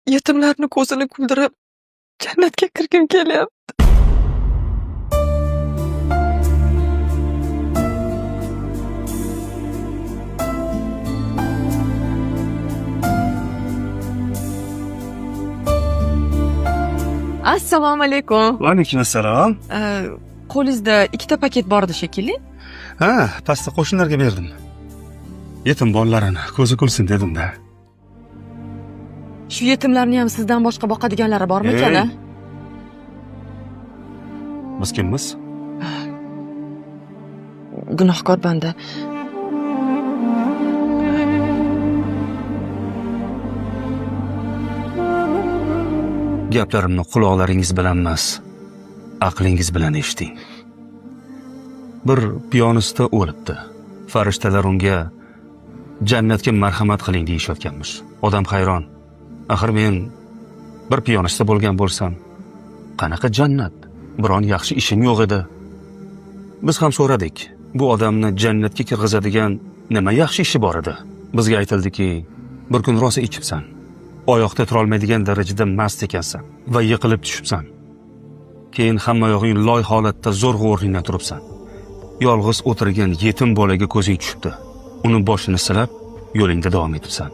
yetimlarni ko'zini kuldirib, jannatga kirgim kelyapti. Assalomu alaykum. Va alaykum assalom. Qo'lingizda ikkita paket bor edi shekilli. Ha, pastda qo'shnilarga berdim. Yetim bolalarini ko'zi kulsin dedim-da. Shu yetimlarni ham sizdan boshqa boqadiganlari bormikan? Ey. Biz kimmiz? Gunohkor banda. Gaplarimni quloqlaringiz bilan emas, aqlingiz bilan eshiting. Bir piyonista o'libdi. Farishtalar unga jannatga marhamat qiling deyishayotganmish. Odam hayron. Axir men bir piyonista bo'lgan bo'lsam, qanaqa jannat? Biron yaxshi ishim yo'q edi. Biz ham so'radik. Bu odamni jannatga kirgizadigan nima yaxshi ishi bor edi? Bizga aytildiki, bir kun rosa ichibsan. Oyoqda tura olmaydigan darajada mast ekansan va yiqilib tushibsan. Keyin hamma yog'ing loy holatda zo'rg'a o'rningdan turibsan. Yolg'iz o'tirgan yetim bolaga ko'zing tushibdi. Uni boshini silab, yo'lingda davom etibsan.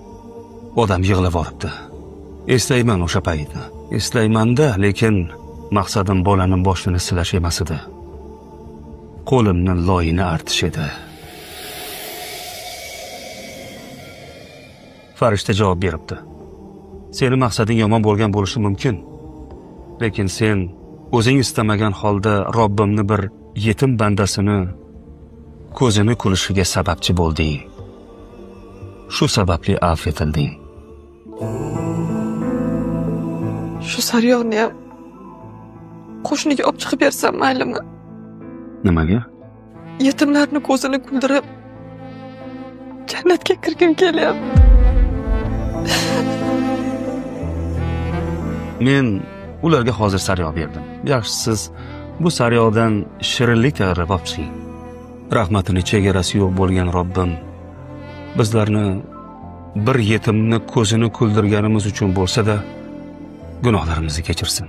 Odam yig'lab voribdi. Eslayman o'sha paytni. Eslayman-da, lekin maqsadim bolaning boshini silash emas edi. Qo'limni loyini artish edi. Farishta javob beribdi. Seni maqsading yomon bo'lgan bo'lishi mumkin. Lekin sen o'zing istamagan holda Robbimni bir yetim bandasini ko'zini kulishiga sababchi bo'lding. Shu sababli afv etilding. Shu saryog'ni ham qo'shniga olib chiqib bersam maylimi? Nimaga? Yetimlarni ko'zini kuldirib, jannatga kirgim kelyapti. Men ularga hozir sariyog' berdim. Yaxshi, siz bu sariyog'dan shirinlik tayyorlab olib chiqing. Rahmatini chegarasi yo'q bo'lgan Robbim bizlarni bir yetimni ko'zini kuldirganimiz uchun bo'lsa-da gunohlarimizni kechirsin.